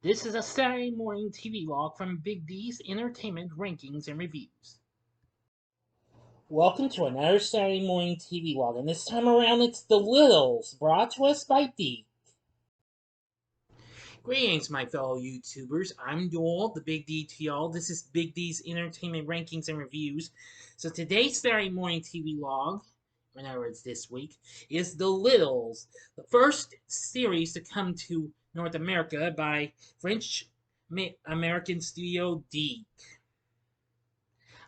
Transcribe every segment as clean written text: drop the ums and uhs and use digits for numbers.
This is a Saturday morning TV log from Big D's Entertainment Rankings and Reviews. Welcome to another Saturday morning TV log, and this time around it's The Littles, brought to us by D. Greetings, my fellow YouTubers. I'm Joel, the Big D to y'all. This is Big D's Entertainment Rankings and Reviews. So today's Saturday morning TV log, in other words this week, is The Littles, the first series to come to North America by French American studio D.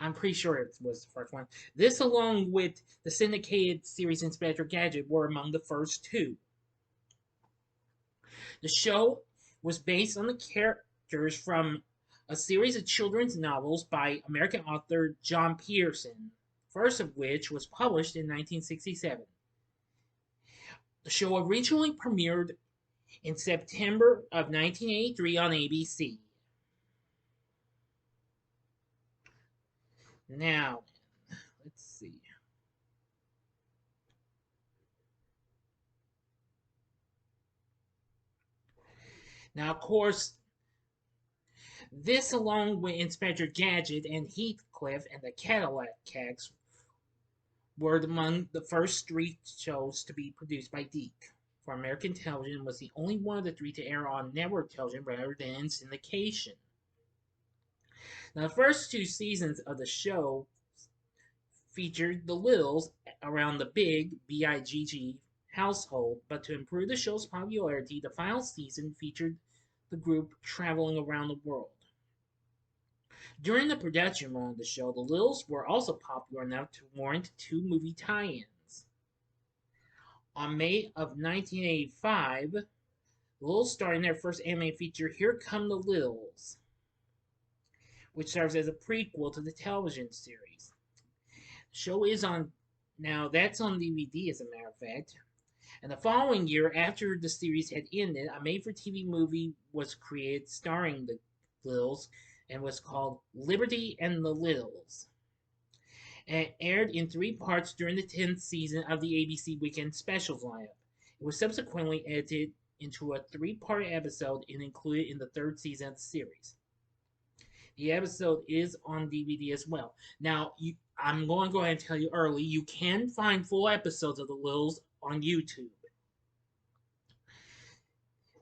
I'm pretty sure it was the first one. This, along with the syndicated series Inspector Gadget, were among the first two. The show was based on the characters from a series of children's novels by American author John Pearson, first of which was published in 1967. The show originally premiered in September of 1983 on ABC. Now, let's see. Now, of course, this, along with Inspector Gadget and Heathcliff and the Cadillac Cats, were among the first three shows to be produced by Deke for American television, was the only one of the three to air on network television rather than in syndication. Now, the first two seasons of the show featured the Littles around the big BIGG household, but to improve the show's popularity, the final season featured the group traveling around the world. During the production run of the show, the Littles were also popular enough to warrant two movie tie-ins. On May of 1985, the Littles starred in their first animated feature, Here Come the Littles, which serves as a prequel to the television series. The show is on, now that's on DVD as a matter of fact. And the following year, after the series had ended, a made-for-TV movie was created starring the Littles and was called Liberty and the Littles. And it aired in 3 parts during the 10th season of the ABC Weekend Specials lineup. It was subsequently edited into a 3-part episode and included in the 3rd season of the series. The episode is on DVD as well. Now, I'm going to go ahead and tell you early, you can find full episodes of The Littles on YouTube.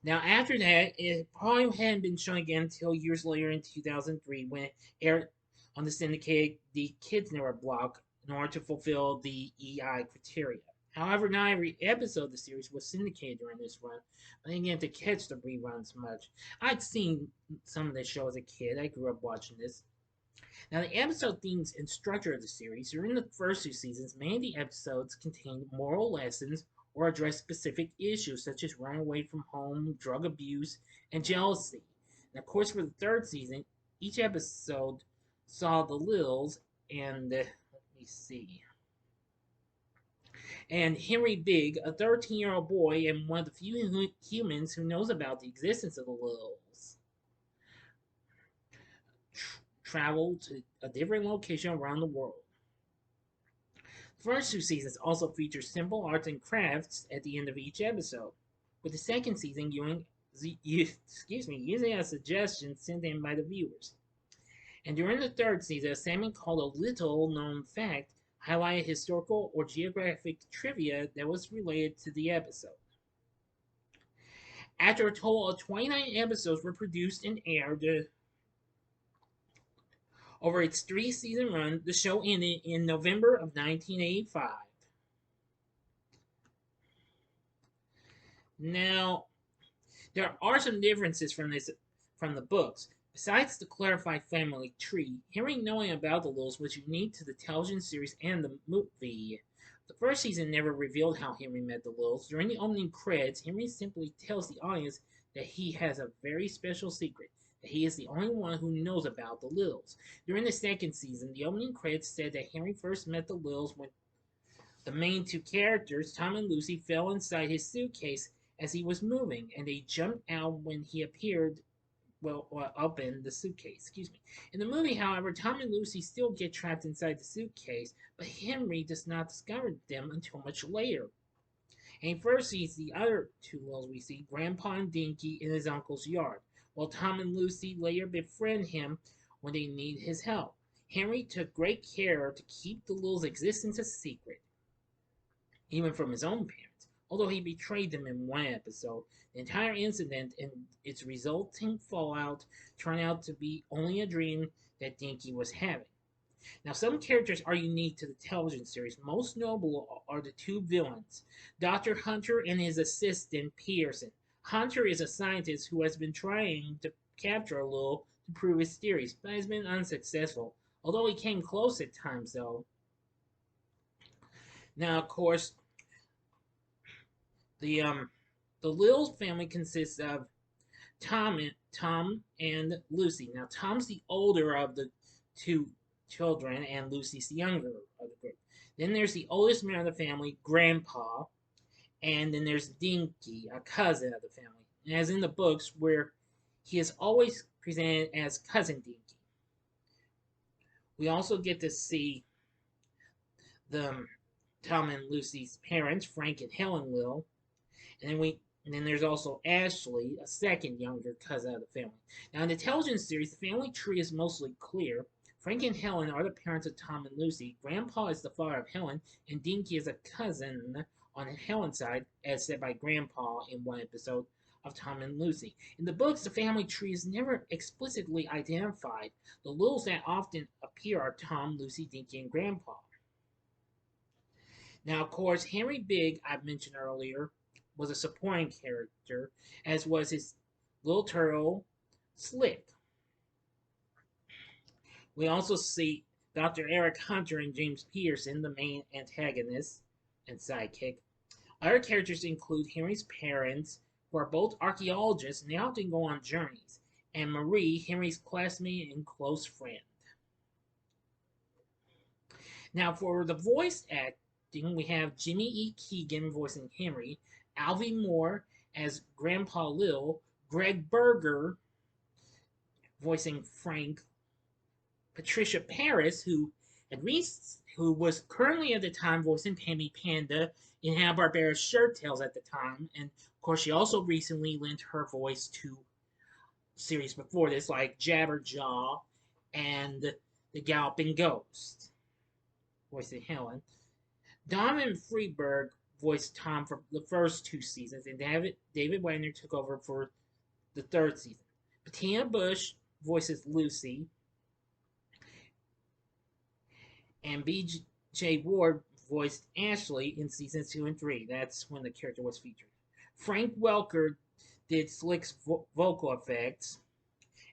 Now, after that, it probably hadn't been shown again until years later in 2003 when it aired on the syndicated The Kids Network block in order to fulfill the EI criteria. However, not every episode of the series was syndicated during this run. I didn't get to catch the reruns much. I'd seen some of the show as a kid. I grew up watching this. Now, the episode themes and structure of the series during the first 2 seasons, many of the episodes contained moral lessons or addressed specific issues such as running away from home, drug abuse, and jealousy. And of course, for the 3rd season, each episode saw the Littles and let me see. And Henry Big, a 13-year-old boy and one of the few humans who knows about the existence of the Littles, traveled to a different location around the world. The first 2 seasons also feature simple arts and crafts at the end of each episode, with the 2nd season using a suggestion sent in by the viewers. And during the 3rd season, a segment called A Little Known Fact highlighted historical or geographic trivia that was related to the episode. After a total of 29 episodes were produced and aired over its 3-season run, the show ended in November of 1985. Now, there are some differences from the books. Besides the clarified family tree, Henry knowing about the Littles was unique to the television series and the movie. The first season never revealed how Henry met the Littles. During the opening credits, Henry simply tells the audience that he has a very special secret, that he is the only one who knows about the Littles. During the 2nd season, the opening credits said that Henry first met the Littles when the main 2 characters, Tom and Lucy, fell inside his suitcase as he was moving, and they jumped out when he appeared opened the suitcase. In the movie, however, Tom and Lucy still get trapped inside the suitcase, but Henry does not discover them until much later. And he first sees the other 2 Littles we see, Grandpa and Dinky, in his uncle's yard. while Tom and Lucy later befriend him when they need his help. Henry took great care to keep the Littles' existence a secret, even from his own parents, although he betrayed them in one episode. The entire incident and its resulting fallout turned out to be only a dream that Dinky was having. Now, some characters are unique to the television series. Most notable are the two villains, Dr. Hunter and his assistant, Pearson. Hunter is a scientist who has been trying to capture a Lil to prove his theories, but has been unsuccessful, although he came close at times, though. Now, of course, the Lil family consists of Tom and Lucy. Now, Tom's the older of the two children, and Lucy's the younger of the group. Then there's the oldest man of the family, Grandpa, and then there's Dinky, a cousin of the family. And as in the books, where he is always presented as Cousin Dinky. We also get to see the Tom and Lucy's parents, Frank and Helen Lil, and then there's also Ashley, a second younger cousin of the family. Now, in the television series, the family tree is mostly clear. Frank and Helen are the parents of Tom and Lucy. Grandpa is the father of Helen, and Dinky is a cousin on Helen's side, as said by Grandpa in one episode of Tom and Lucy. In the books, the family tree is never explicitly identified. The Littles that often appear are Tom, Lucy, Dinky, and Grandpa. Now, of course, Henry Big, I mentioned earlier, was a supporting character, as was his little turtle, Slick. We also see Dr. Eric Hunter and James Pearson, the main antagonist and sidekick. Other characters include Henry's parents, who are both archaeologists and they often go on journeys, and Marie, Henry's classmate and close friend. Now, for the voice acting, we have Jimmy E. Keegan voicing Henry, Alvy Moore as Grandpa Lil, Greg Berger voicing Frank, Patricia Paris, who was currently at the time voicing Pammy Panda in Hanna-Barbera's Shirt Tales at the time, and of course she also recently lent her voice to series before this, like Jabberjaw and The Galloping Ghost, voicing Helen. Don Freeberg voiced Tom for the first two seasons, and David Wagner took over for the third season. Bettina Bush voices Lucy, and B.J. Ward voiced Ashley in seasons 2 and 3. That's when the character was featured. Frank Welker did Slick's vocal effects,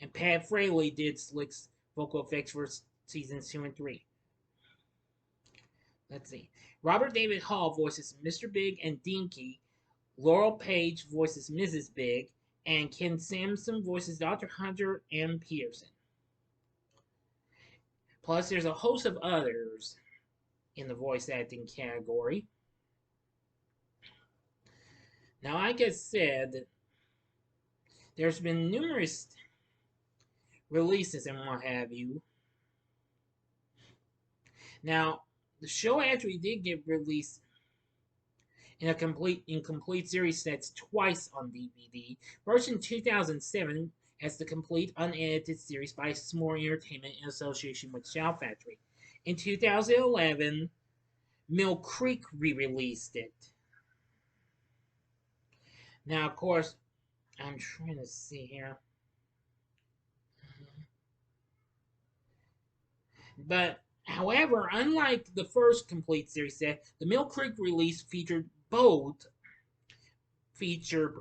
and Pat Fraley did Slick's vocal effects for seasons 2 and 3. Let's see. Robert David Hall voices Mr. Big and Dinky. Laurel Page voices Mrs. Big. And Ken Sampson voices Dr. Hunter and Pearson. Plus, there's a host of others in the voice acting category. Now, like I said, there's been numerous releases and what have you. Now, the show actually did get released in a complete series sets twice on DVD. First in 2007 as the complete unedited series by S'more Entertainment in association with Shout Factory. In 2011, Mill Creek re-released it. Now, of course, I'm trying to see here. But, however, unlike the first complete series set, the Mill Creek release featured both feature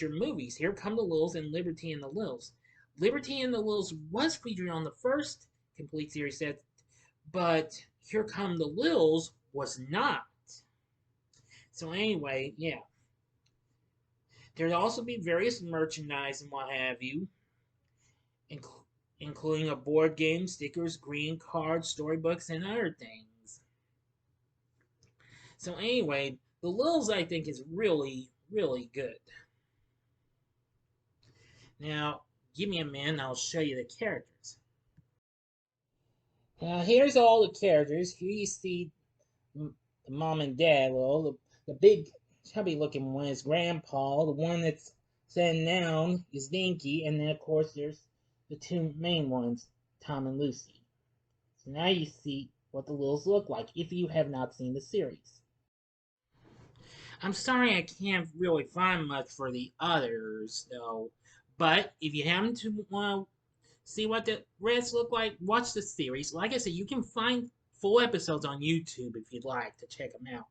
movies. Here Come the Lils and Liberty and the Lils. Liberty and the Lils was featured on the first complete series set, but Here Come the Lils was not. So anyway, yeah. There'd also be various merchandise and what have you, including a board game, stickers, green cards, storybooks, and other things. So anyway, the Lils, I think, is really, really good. Now, give me a minute and I'll show you the characters. Now, here's all the characters. Here you see the mom and dad. Well, the big chubby looking one is Grandpa. The one that's Second noun is Dinky, and then of course there's the two main ones, Tom and Lucy. So now you see what the Littles look like if you have not seen the series. I'm sorry I can't really find much for the others though, but if you happen to want to see what the rest look like, watch the series. Like I said, you can find full episodes on YouTube if you'd like to check them out.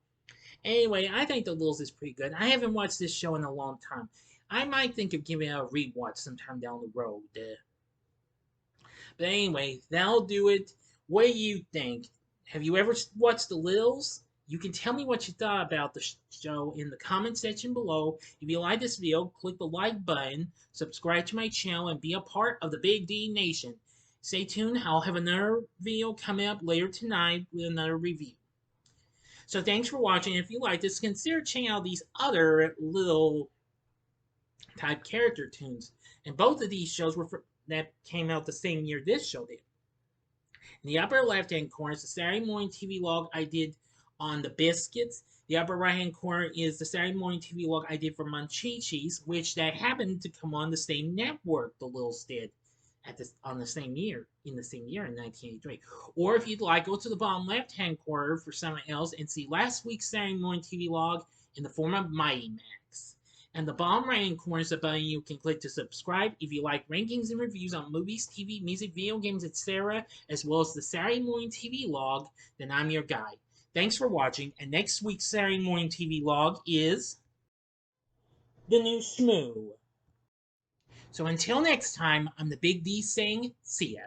Anyway, I think The Littles is pretty good. I haven't watched this show in a long time. I might think of giving it a rewatch sometime down the road. But anyway, that'll do it. What do you think? Have you ever watched The Littles? You can tell me what you thought about the show in the comment section below. If you like this video, click the like button, subscribe to my channel, and be a part of the Big D Nation. Stay tuned. I'll have another video coming up later tonight with another review. So thanks for watching. If you like this, consider checking out these other little type character tunes. And both of these shows were that came out the same year this show did. In the upper left hand corner is the Saturday Morning TV log I did on the Biscuits. The upper right hand corner is the Saturday Morning TV log I did for Munchies, which that happened to come on the same network the Littles did at this on the same year in 1983. Or if you'd like, go to the bottom left hand corner for someone else and see last week's Saturday Morning TV log in the form of Mighty Max. And the bottom right hand corner is a button you can click to subscribe if you like rankings and reviews on movies, TV, music, video games, etc., as well as the Saturday Morning TV log, then I'm your guide. Thanks for watching, and next week's Saturday Morning TV log is the new Shmoo. So until next time, I'm the Big D saying, see ya.